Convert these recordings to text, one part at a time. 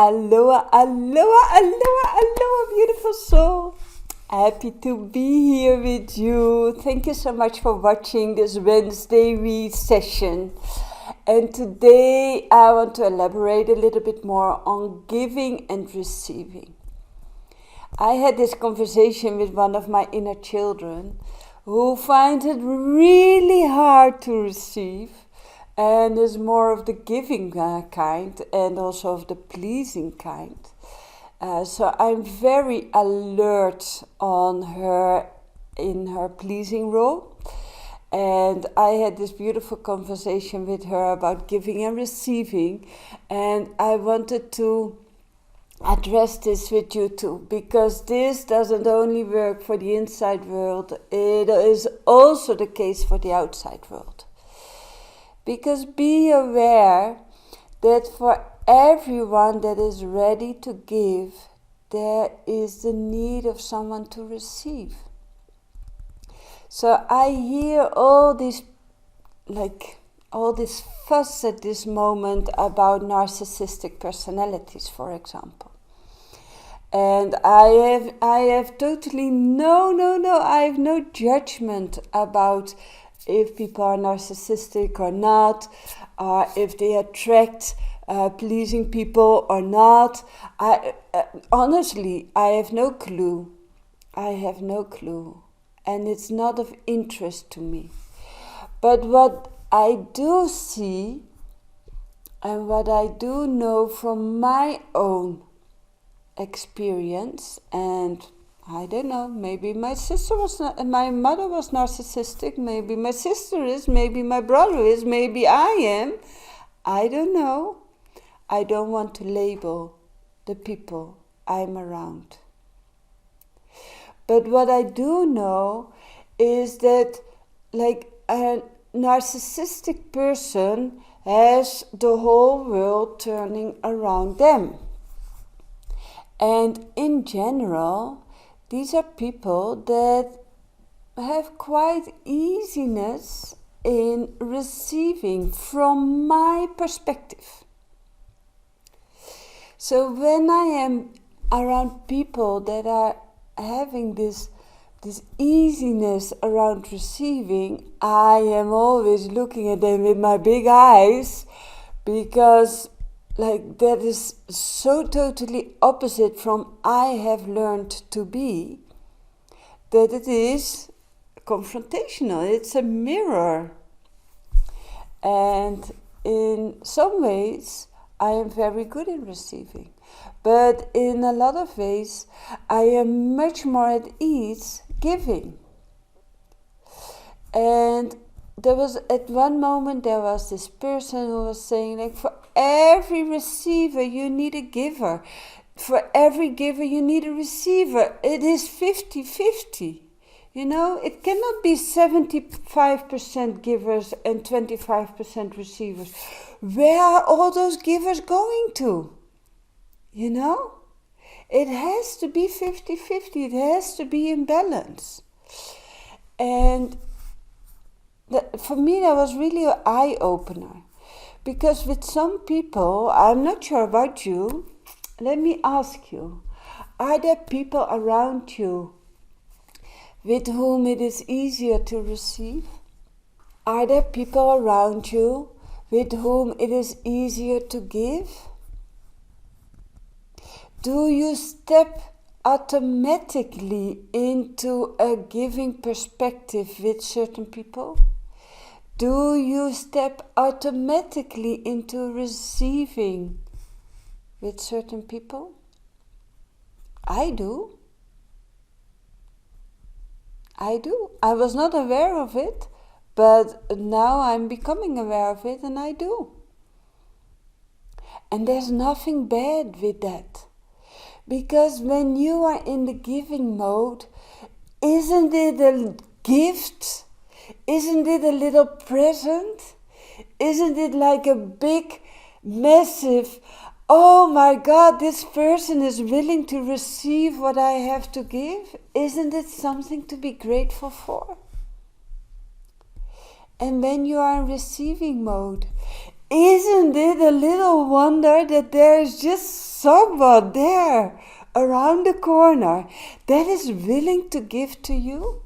Aloha, aloha, aloha, aloha, beautiful soul. Happy to be here with you. Thank you so much for watching this Wednesday read session. And today I want to elaborate a little bit more on giving and receiving. I had this conversation with one of my inner children who finds it really hard to receive and is more of the giving kind and also of the pleasing kind. So I'm very alert on her in her pleasing role. And I had this beautiful conversation with her about giving and receiving. And I wanted to address this with you too, because this doesn't only work for the inside world, it is also the case for the outside world. Because be aware that for everyone that is ready to give, there is the need of someone to receive. So I hear all this fuss at this moment about narcissistic personalities, for example. And I have totally I have no judgment about if people are narcissistic or not, if they attract pleasing people or not. Honestly, I have no clue. And it's not of interest to me. But what I do see and what I do know from my own experience, and I don't know, maybe my mother was narcissistic, maybe my sister is, maybe my brother is, maybe I am. I don't know. I don't want to label the people I'm around. But what I do know is that a narcissistic person has the whole world turning around them. And in general, these are people that have quite easiness in receiving from my perspective. So when I am around people that are having this easiness around receiving, I am always looking at them with my big eyes, because that is so totally opposite from I have learned to be, that it is confrontational. It's a mirror. And in some ways, I am very good in receiving. But in a lot of ways, I am much more at ease giving. And at one moment there was this person who was saying, for every receiver you need a giver. For every giver you need a receiver. It is 50-50. It cannot be 75% givers and 25% receivers. Where are all those givers going to? It has to be 50-50. It has to be in balance. And for me, that was really an eye-opener. Because with some people, I'm not sure about you, let me ask you, are there people around you with whom it is easier to receive? Are there people around you with whom it is easier to give? Do you step automatically into a giving perspective with certain people? Do you step automatically into receiving with certain people? I do. I was not aware of it, but now I'm becoming aware of it, and I do. And there's nothing bad with that. Because when you are in the giving mode, isn't it a gift? Isn't it a little present? Isn't it like a big, massive, oh my God, this person is willing to receive what I have to give? Isn't it something to be grateful for? And when you are in receiving mode, Isn't it a little wonder that there's just someone there around the corner that is willing to give to you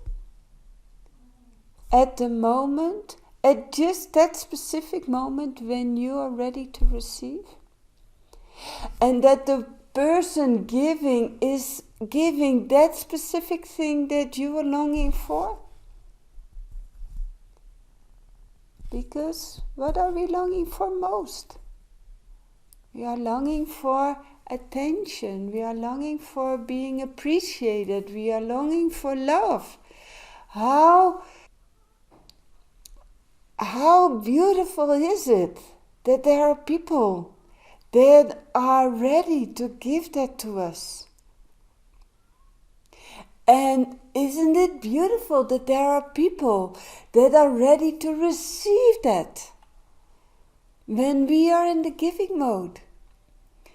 at the moment, at just that specific moment when you are ready to receive? And that the person giving is giving that specific thing that you are longing for? Because what are we longing for most? We are longing for attention. We are longing for being appreciated. We are longing for love. How beautiful is it that there are people that are ready to give that to us? And isn't it beautiful that there are people that are ready to receive that when we are in the giving mode?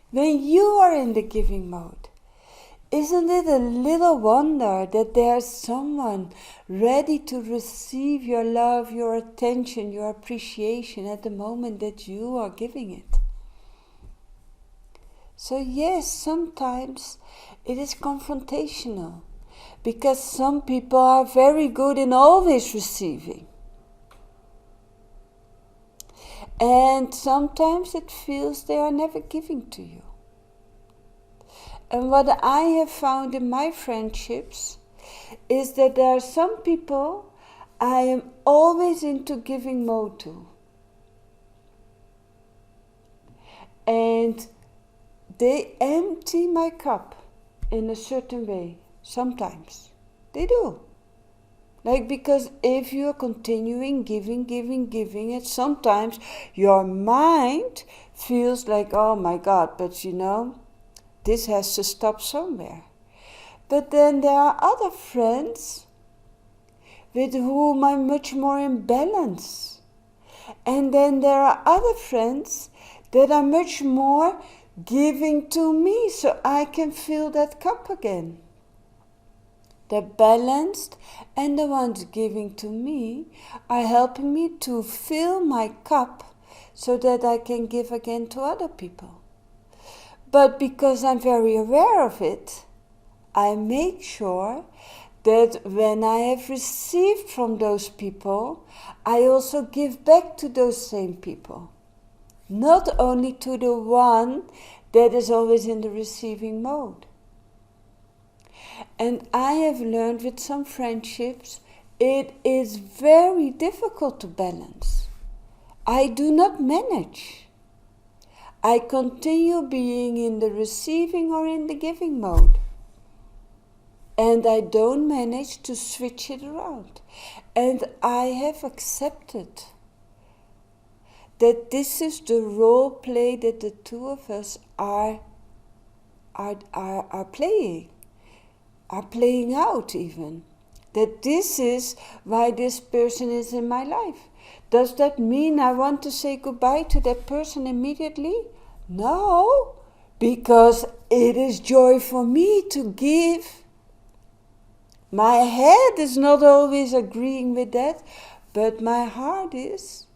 When you are in the giving mode, isn't it a little wonder that there's someone ready to receive your love, your attention, your appreciation at the moment that you are giving it? So yes, sometimes it is confrontational, because some people are very good in always receiving. And sometimes it feels they are never giving to you. And what I have found in my friendships is that there are some people I am always into giving mode to. And they empty my cup in a certain way. Sometimes. They do. Like, because if you are continuing giving, and sometimes your mind feels like, oh my God, but this has to stop somewhere. But then there are other friends with whom I'm much more in balance. And then there are other friends that are much more giving to me so I can fill that cup again. The balanced and the ones giving to me are helping me to fill my cup so that I can give again to other people. But because I'm very aware of it, I make sure that when I have received from those people, I also give back to those same people. Not only to the one that is always in the receiving mode. And I have learned with some friendships, it is very difficult to balance. I do not manage. I continue being in the receiving or in the giving mode. And I don't manage to switch it around. And I have accepted that this is the role play that the two of us are playing. Are playing out even. That this is why this person is in my life. Does that mean I want to say goodbye to that person immediately? No, because it is joy for me to give. My head is not always agreeing with that, but my heart is.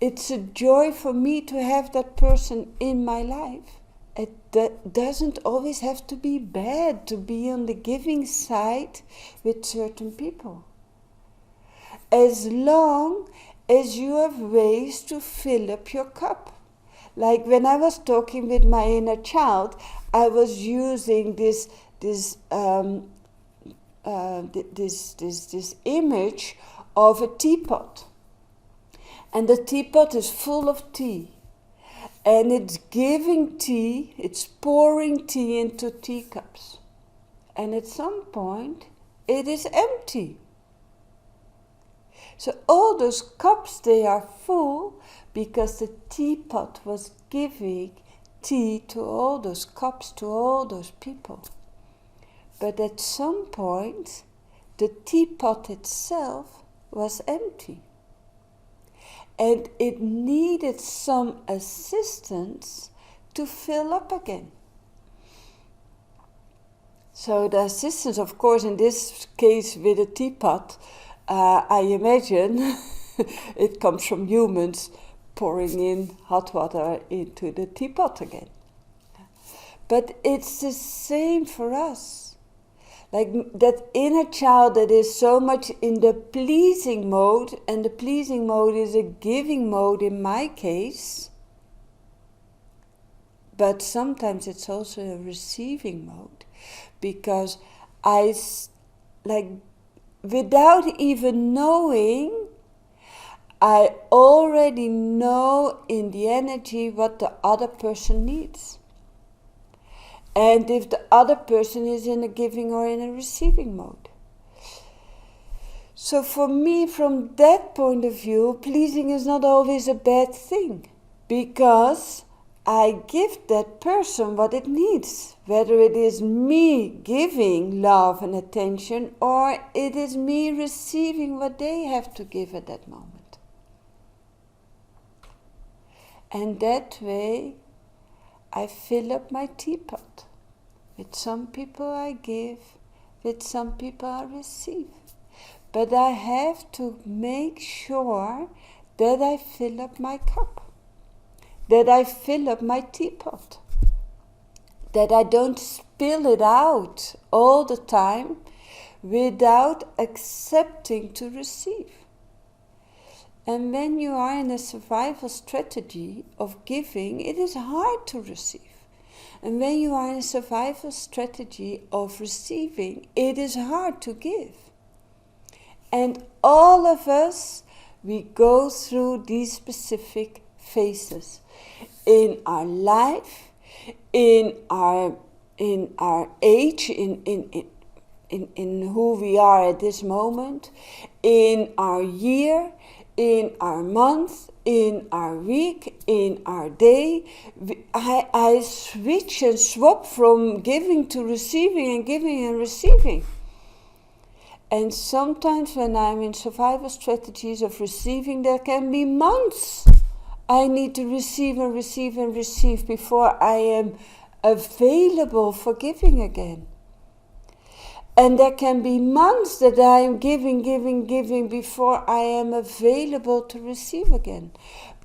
It's a joy for me to have that person in my life. It doesn't always have to be bad to be on the giving side with certain people. As long as you have ways to fill up your cup. Like when I was talking with my inner child, I was using this image of a teapot. And the teapot is full of tea. And it's giving tea, it's pouring tea into teacups. And at some point, it is empty. So all those cups, they are full because the teapot was giving tea to all those cups, to all those people. But at some point, the teapot itself was empty. And it needed some assistance to fill up again. So the assistance, of course, in this case with a teapot, I imagine it comes from humans, pouring in hot water into the teapot again. But it's the same for us. Like that inner child that is so much in the pleasing mode, and the pleasing mode is a giving mode in my case, but sometimes it's also a receiving mode, because without even knowing, I already know in the energy what the other person needs. And if the other person is in a giving or in a receiving mode. So for me, from that point of view, pleasing is not always a bad thing, because I give that person what it needs, whether it is me giving love and attention or it is me receiving what they have to give at that moment. And that way, I fill up my teapot. With some people I give, with some people I receive. But I have to make sure that I fill up my cup, that I fill up my teapot, that I don't spill it out all the time without accepting to receive. And when you are in a survival strategy of giving, it is hard to receive. And when you are in a survival strategy of receiving, it is hard to give. And all of us, we go through these specific phases in our life, in our age, in who we are at this moment, in our year, in our month, in our week, in our day. I switch and swap from giving to receiving and giving and receiving. And sometimes when I'm in survival strategies of receiving, there can be months I need to receive and receive and receive before I am available for giving again. And there can be months that I am giving before I am available to receive again.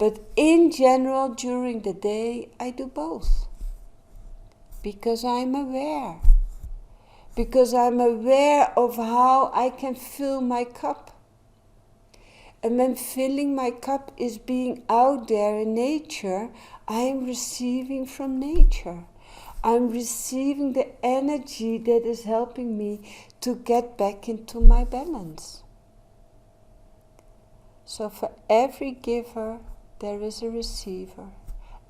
But in general, during the day, I do both. Because I'm aware. Because I'm aware of how I can fill my cup. And when filling my cup is being out there in nature, I am receiving from nature. I'm receiving the energy that is helping me to get back into my balance. So for every giver, there is a receiver.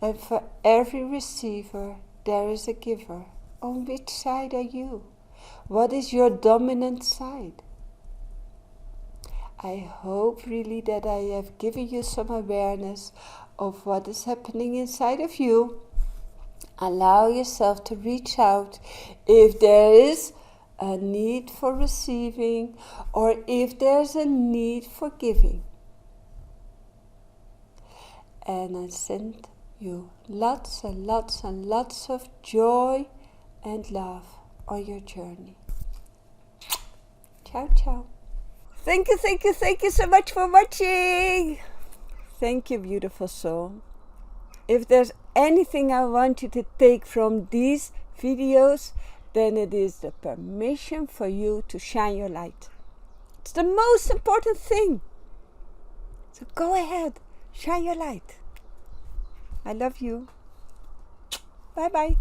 And for every receiver, there is a giver. On which side are you? What is your dominant side? I hope really that I have given you some awareness of what is happening inside of you. Allow yourself to reach out if there is a need for receiving or if there's a need for giving. And I send you lots and lots and lots of joy and love on your journey. Ciao, ciao. Thank you so much for watching. Thank you, beautiful soul. If there's anything I want you to take from these videos, then it is the permission for you to shine your light. It's the most important thing. So go ahead, shine your light. I love you. Bye-bye.